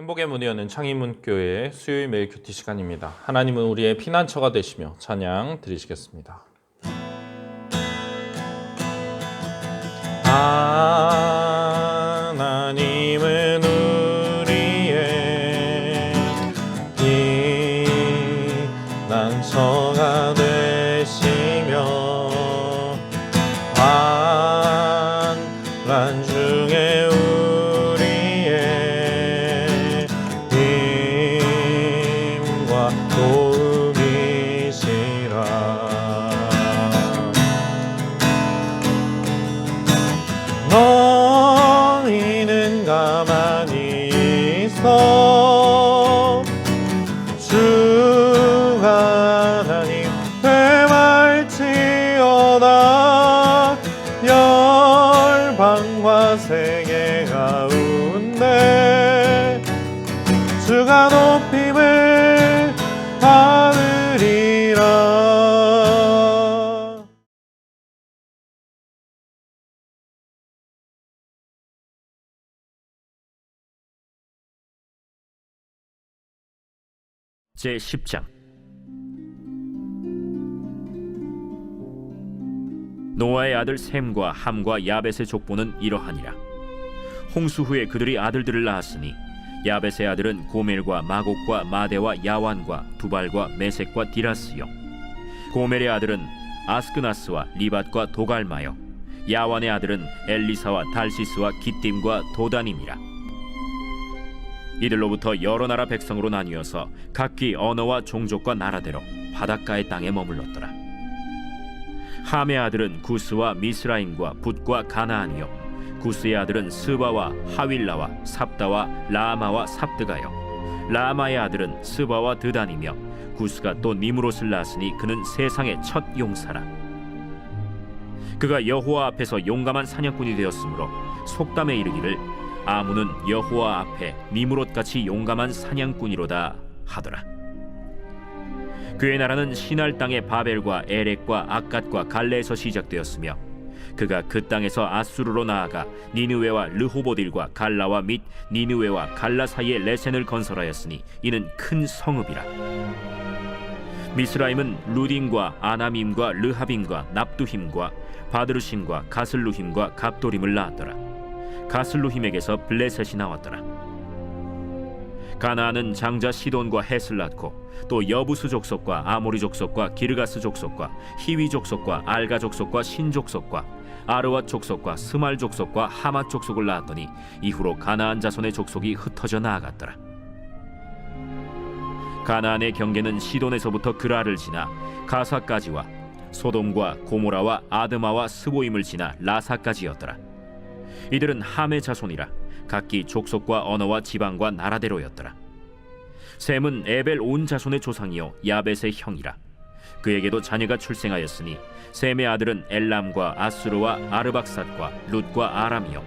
행복의 문이 여는 창의문교회의 수요일 매일 큐티 시간입니다. 하나님은 우리의 피난처가 되시며 찬양 드리시겠습니다. 하나님은 우리의 피난처가 되시며 환난 중에 우리의 힘과 도움이시라. 너희는 가만히 있어 주가 하나님 회말지어다. 열방과 세계 가운데 주가 높임을 받으리라. 제10장. 노아의 아들 셈과 함과 야벳의 족보는 이러하니라. 홍수 후에 그들이 아들들을 낳았으니 야벳의 아들은 고멜과 마곡과 마대와 야완과 두발과 메섹과 디라스요, 고멜의 아들은 아스크나스와 리밧과 도갈마요, 야완의 아들은 엘리사와 달시스와 기띔과 도다님이라. 이들로부터 여러 나라 백성으로 나뉘어서 각기 언어와 종족과 나라대로 바닷가의 땅에 머물렀더라. 함의 아들은 구스와 미스라임과 붓과 가나안이요, 구스의 아들은 스바와 하윌라와 삽다와 라마와 삽드가요, 라마의 아들은 스바와 드단이며, 구스가 또 니므롯을 낳았으니 그는 세상의 첫 용사라. 그가 여호와 앞에서 용감한 사냥꾼이 되었으므로 속담에 이르기를 아문은 여호와 앞에 니므롯같이 용감한 사냥꾼이로다 하더라. 그의 나라는 시날 땅의 바벨과 에렉과 악갓과 갈레에서 시작되었으며, 그가 그 땅에서 아수르로 나아가 니느웨와 르호보딜과 갈라와 및 니느웨와 갈라 사이에 레센을 건설하였으니 이는 큰 성읍이라. 미스라임은 루딘과 아나밈과 르하빔과 납두힘과 바드르심과 가슬루힘과 갑도림을 낳았더라. 가슬루힘에게서 블레셋이 나왔더라. 가나안은 장자 시돈과 헷을 낳고 또 여부스 족속과 아모리 족속과 기르가스 족속과 히위 족속과 알가 족속과 신 족속과 아르왓 족속과 스말 족속과 하맛 족속을 낳았더니 이후로 가나안 자손의 족속이 흩어져 나아갔더라. 가나안의 경계는 시돈에서부터 그라를 지나 가사까지와 소돔과 고모라와 아드마와 스보임을 지나 라사까지였더라. 이들은 함의 자손이라 각기 족속과 언어와 지방과 나라대로였더라. 셈은 에벨 온 자손의 조상이요 야벳의 형이라. 그에게도 자녀가 출생하였으니 셈의 아들은 엘람과 아수르와 아르박삿과 룻과 아람이요,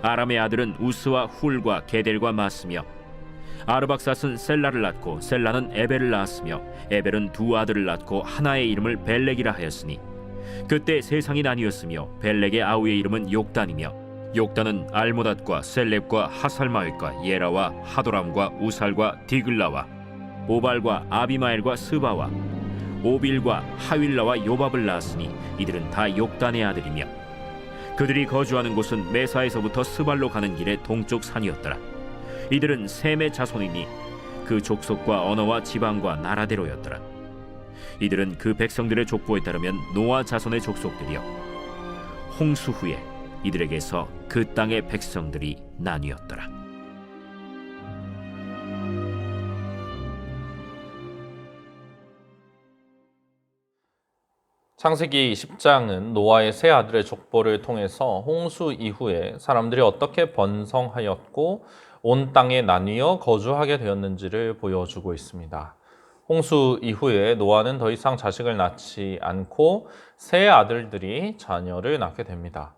아람의 아들은 우스와 훌과 게델과 마스며, 아르박삿은 셀라를 낳고 셀라는 에벨을 낳았으며, 에벨은 두 아들을 낳고 하나의 이름을 벨렉이라 하였으니 그때 세상이 나뉘었으며 벨렉의 아우의 이름은 욕단이며, 욕단은 알모닷과 셀렙과 하살마윗과 예라와 하도람과 우살과 디글라와 오발과 아비마엘과 스바와 오빌과 하윌라와 요밥을 낳았으니 이들은 다 욕단의 아들이며, 그들이 거주하는 곳은 메사에서부터 스발로 가는 길의 동쪽 산이었더라. 이들은 셈의 자손이니 그 족속과 언어와 지방과 나라대로였더라. 이들은 그 백성들의 족보에 따르면 노아 자손의 족속들이요, 홍수 후에 이들에게서 그 땅의 백성들이 나뉘었더라. 창세기 10장은 노아의 세 아들의 족보를 통해서 홍수 이후에 사람들이 어떻게 번성하였고 온 땅에 나뉘어 거주하게 되었는지를 보여주고 있습니다. 홍수 이후에 노아는 더 이상 자식을 낳지 않고 세 아들들이 자녀를 낳게 됩니다.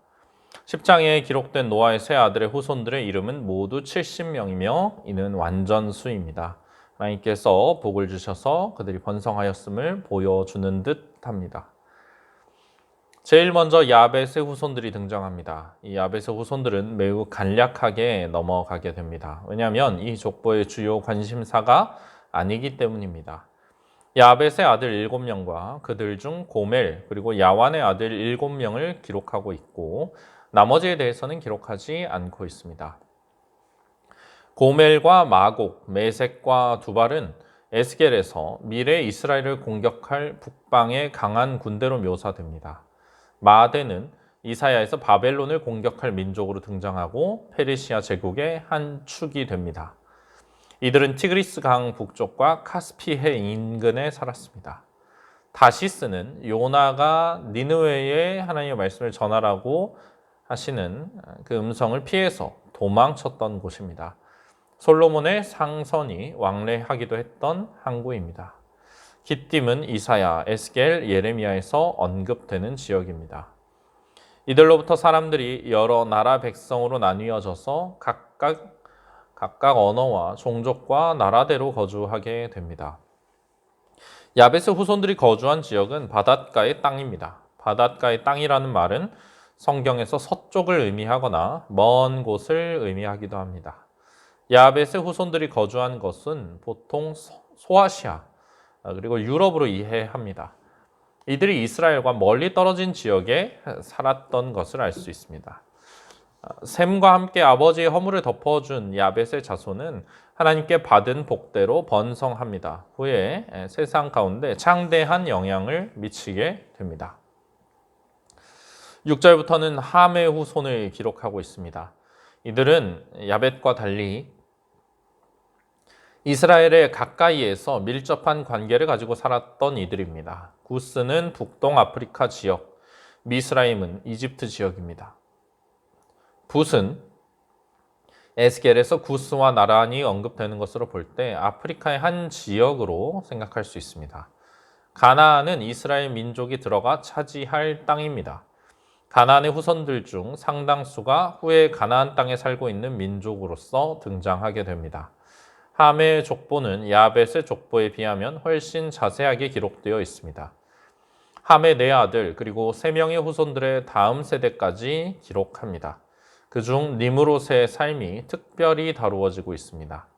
10장에 기록된 노아의 세 아들의 후손들의 이름은 모두 70명이며 이는 완전수입니다. 하나님께서 복을 주셔서 그들이 번성하였음을 보여주는 듯 합니다. 제일 먼저 야벳의 후손들이 등장합니다. 이 야벳의 후손들은 매우 간략하게 넘어가게 됩니다. 왜냐하면 이 족보의 주요 관심사가 아니기 때문입니다. 야벳의 아들 7명과 그들 중 고멜 그리고 야완의 아들 7명을 기록하고 있고 나머지에 대해서는 기록하지 않고 있습니다. 고멜과 마곡, 메색과 두발은 에스겔에서 미래 이스라엘을 공격할 북방의 강한 군대로 묘사됩니다. 마대는 이사야에서 바벨론을 공격할 민족으로 등장하고 페르시아 제국의 한 축이 됩니다. 이들은 티그리스 강 북쪽과 카스피해 인근에 살았습니다. 다시스는 요나가 니느웨에 하나님의 말씀을 전하라고 하시는 그 음성을 피해서 도망쳤던 곳입니다. 솔로몬의 상선이 왕래하기도 했던 항구입니다. 깃딤은 이사야, 에스겔, 예레미야에서 언급되는 지역입니다. 이들로부터 사람들이 여러 나라 백성으로 나뉘어져서 각각 언어와 종족과 나라대로 거주하게 됩니다. 야벳의 후손들이 거주한 지역은 바닷가의 땅입니다. 바닷가의 땅이라는 말은 성경에서 서쪽을 의미하거나 먼 곳을 의미하기도 합니다. 야벳의 후손들이 거주한 것은 보통 소아시아 그리고 유럽으로 이해합니다. 이들이 이스라엘과 멀리 떨어진 지역에 살았던 것을 알 수 있습니다. 셈과 함께 아버지의 허물을 덮어준 야벳의 자손은 하나님께 받은 복대로 번성합니다. 후에 세상 가운데 창대한 영향을 미치게 됩니다. 6절부터는 함의 후손을 기록하고 있습니다. 이들은 야벳과 달리 이스라엘의 가까이에서 밀접한 관계를 가지고 살았던 이들입니다. 구스는 북동 아프리카 지역, 미스라임은 이집트 지역입니다. 붓은 에스겔에서 구스와 나란히 언급되는 것으로 볼 때 아프리카의 한 지역으로 생각할 수 있습니다. 가나안은 이스라엘 민족이 들어가 차지할 땅입니다. 가나안의 후손들 중 상당수가 후에 가나안 땅에 살고 있는 민족으로서 등장하게 됩니다. 함의 족보는 야벳의 족보에 비하면 훨씬 자세하게 기록되어 있습니다. 함의 4아들 그리고 3명의 후손들의 다음 세대까지 기록합니다. 그중 니므롯의 삶이 특별히 다루어지고 있습니다.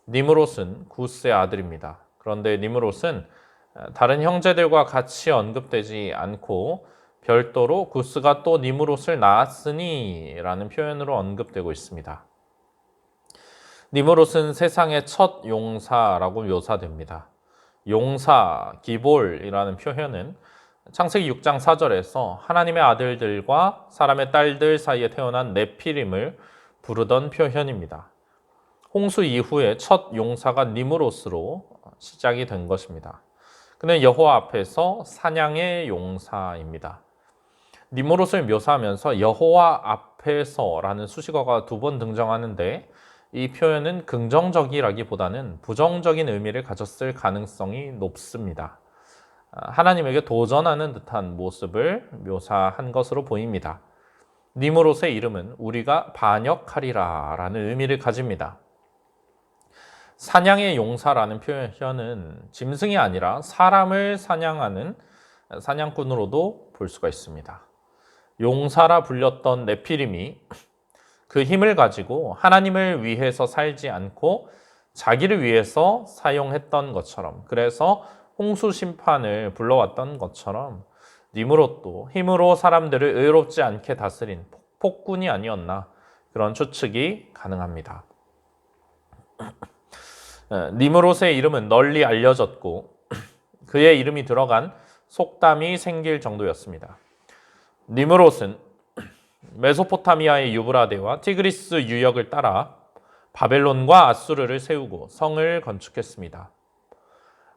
니므롯은 구스의 아들입니다. 그런데 니므롯은 다른 형제들과 같이 언급되지 않고 별도로 구스가 또 니므롯을 낳았으니 라는 표현으로 언급되고 있습니다. 니므롯은 세상의 첫 용사라고 묘사됩니다. 용사, 기볼이라는 표현은 창세기 6장 4절에서 하나님의 아들들과 사람의 딸들 사이에 태어난 네피림을 부르던 표현입니다. 홍수 이후에 첫 용사가 니므롯으로 시작이 된 것입니다. 그는 여호와 앞에서 사냥의 용사입니다. 니므롯을 묘사하면서 여호와 앞에서라는 수식어가 2번 등장하는데 이 표현은 긍정적이라기보다는 부정적인 의미를 가졌을 가능성이 높습니다. 하나님에게 도전하는 듯한 모습을 묘사한 것으로 보입니다. 니므롯의 이름은 우리가 반역하리라 라는 의미를 가집니다. 사냥의 용사라는 표현은 짐승이 아니라 사람을 사냥하는 사냥꾼으로도 볼 수가 있습니다. 용사라 불렸던 네피림이 그 힘을 가지고 하나님을 위해서 살지 않고 자기를 위해서 사용했던 것처럼, 그래서 홍수 심판을 불러왔던 것처럼 니므롯도 힘으로 사람들을 의롭지 않게 다스린 폭군이 아니었나, 그런 추측이 가능합니다. 니므롯의 이름은 널리 알려졌고 그의 이름이 들어간 속담이 생길 정도였습니다. 니므롯은 메소포타미아의 유브라데와 티그리스 유역을 따라 바벨론과 아수르를 세우고 성을 건축했습니다.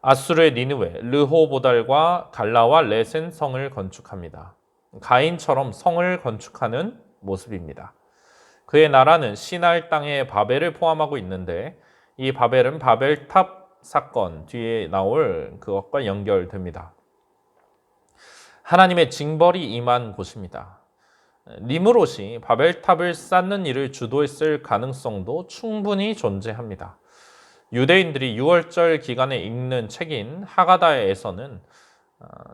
아수르의 니느웨, 르호보달과 갈라와 레센 성을 건축합니다. 가인처럼 성을 건축하는 모습입니다. 그의 나라는 시날 땅의 바벨을 포함하고 있는데 이 바벨은 바벨탑 사건 뒤에 나올 그것과 연결됩니다. 하나님의 징벌이 임한 곳입니다. 니므롯이 바벨탑을 쌓는 일을 주도했을 가능성도 충분히 존재합니다. 유대인들이 유월절 기간에 읽는 책인 하가다에서는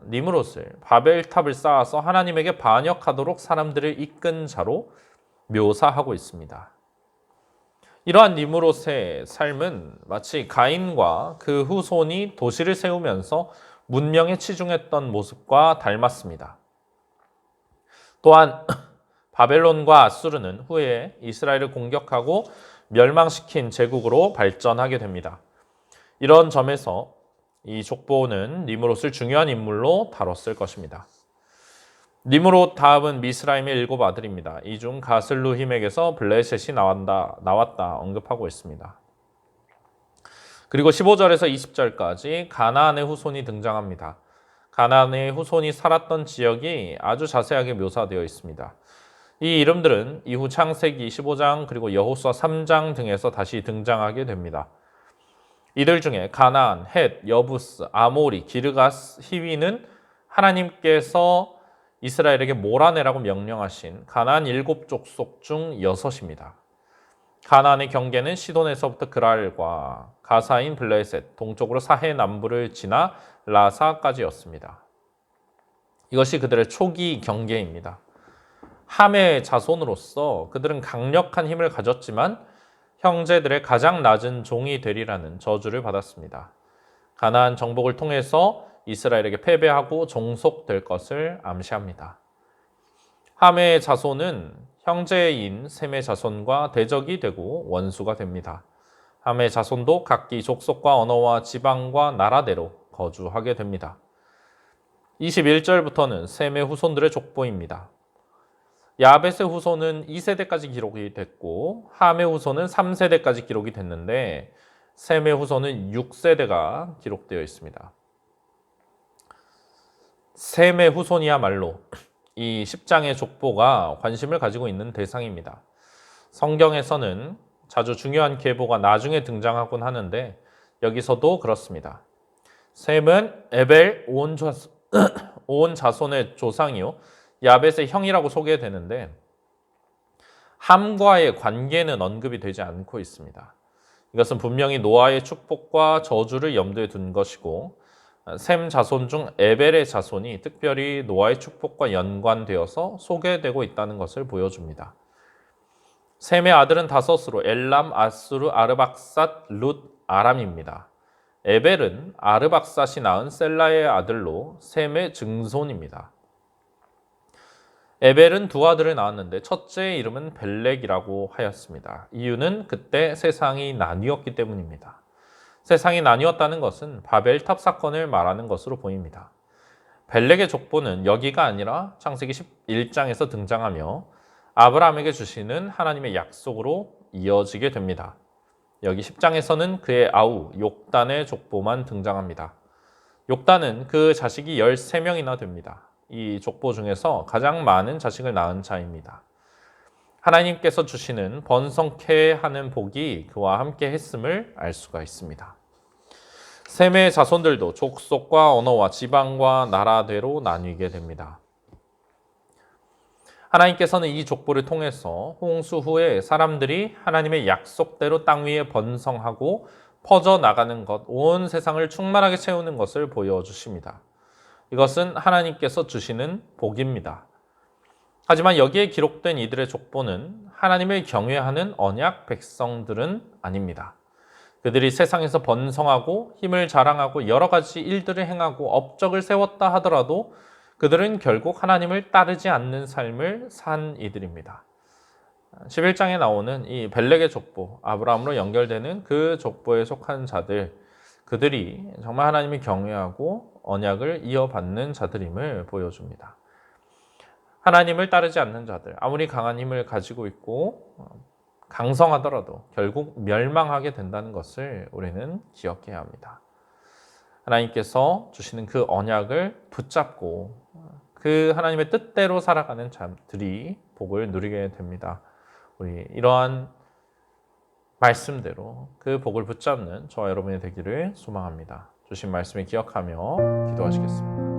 니므롯을 바벨탑을 쌓아서 하나님에게 반역하도록 사람들을 이끈 자로 묘사하고 있습니다. 이러한 니므롯의 삶은 마치 가인과 그 후손이 도시를 세우면서 문명에 치중했던 모습과 닮았습니다. 또한 바벨론과 아수르는 후에 이스라엘을 공격하고 멸망시킨 제국으로 발전하게 됩니다. 이런 점에서 이 족보는 니므롯을 중요한 인물로 다뤘을 것입니다. 니므롯 다음은 미스라임의 7 아들입니다. 이 중 가슬루힘에게서 블레셋이 나왔다 언급하고 있습니다. 그리고 15절에서 20절까지 가나안의 후손이 등장합니다. 가나안의 후손이 살았던 지역이 아주 자세하게 묘사되어 있습니다. 이 이름들은 이후 창세기 15장 그리고 여호수아 3장 등에서 다시 등장하게 됩니다. 이들 중에 가나안, 헷, 여부스, 아모리, 기르가스, 히위는 하나님께서 이스라엘에게 몰아내라고 명령하신 가나안 7족속 중 6입니다. 가나안의 경계는 시돈에서부터 그랄과 가사인 블레셋, 동쪽으로 사해 남부를 지나 라사까지였습니다. 이것이 그들의 초기 경계입니다. 함의 자손으로서 그들은 강력한 힘을 가졌지만 형제들의 가장 낮은 종이 되리라는 저주를 받았습니다. 가나안 정복을 통해서 이스라엘에게 패배하고 종속될 것을 암시합니다. 함의 자손은 형제인 셈의 자손과 대적이 되고 원수가 됩니다. 함의 자손도 각기 족속과 언어와 지방과 나라대로 거주하게 됩니다. 21절부터는 셈의 후손들의 족보입니다. 야벳의 후손은 2세대까지 기록이 됐고 함의 후손은 3세대까지 기록이 됐는데 셈의 후손은 6세대가 기록되어 있습니다. 셈의 후손이야말로 이 10장의 족보가 관심을 가지고 있는 대상입니다. 성경에서는 자주 중요한 계보가 나중에 등장하곤 하는데 여기서도 그렇습니다. 셈은 에벨 온 자손의 조상이요 야벳의 형이라고 소개되는데 함과의 관계는 언급이 되지 않고 있습니다. 이것은 분명히 노아의 축복과 저주를 염두에 둔 것이고 셈 자손 중 에벨의 자손이 특별히 노아의 축복과 연관되어서 소개되고 있다는 것을 보여줍니다. 셈의 아들은 5으로 엘람, 아수르, 아르박삿, 룻, 아람입니다. 에벨은 아르박삿이 낳은 셀라의 아들로 셈의 증손입니다. 에벨은 2 아들을 낳았는데 첫째의 이름은 벨렉이라고 하였습니다. 이유는 그때 세상이 나뉘었기 때문입니다. 세상이 나뉘었다는 것은 바벨탑 사건을 말하는 것으로 보입니다. 벨렉의 족보는 여기가 아니라 창세기 11장에서 등장하며 아브라함에게 주시는 하나님의 약속으로 이어지게 됩니다. 여기 10장에서는 그의 아우 욕단의 족보만 등장합니다. 욕단은 그 자식이 13명이나 됩니다. 이 족보 중에서 가장 많은 자식을 낳은 자입니다. 하나님께서 주시는 번성케 하는 복이 그와 함께 했음을 알 수가 있습니다. 셈의 자손들도 족속과 언어와 지방과 나라대로 나뉘게 됩니다. 하나님께서는 이 족보를 통해서 홍수 후에 사람들이 하나님의 약속대로 땅 위에 번성하고 퍼져나가는 것, 온 세상을 충만하게 채우는 것을 보여주십니다. 이것은 하나님께서 주시는 복입니다. 하지만 여기에 기록된 이들의 족보는 하나님을 경외하는 언약 백성들은 아닙니다. 그들이 세상에서 번성하고 힘을 자랑하고 여러 가지 일들을 행하고 업적을 세웠다 하더라도 그들은 결국 하나님을 따르지 않는 삶을 산 이들입니다. 11장에 나오는 이 벨렉의 족보, 아브라함으로 연결되는 그 족보에 속한 자들, 그들이 정말 하나님을 경외하고 언약을 이어받는 자들임을 보여줍니다. 하나님을 따르지 않는 자들, 아무리 강한 힘을 가지고 있고 강성하더라도 결국 멸망하게 된다는 것을 우리는 기억해야 합니다. 하나님께서 주시는 그 언약을 붙잡고 그 하나님의 뜻대로 살아가는 자들이 복을 누리게 됩니다. 우리 이러한 말씀대로 그 복을 붙잡는 저와 여러분이 되기를 소망합니다. 주신 말씀을 기억하며 기도하시겠습니다.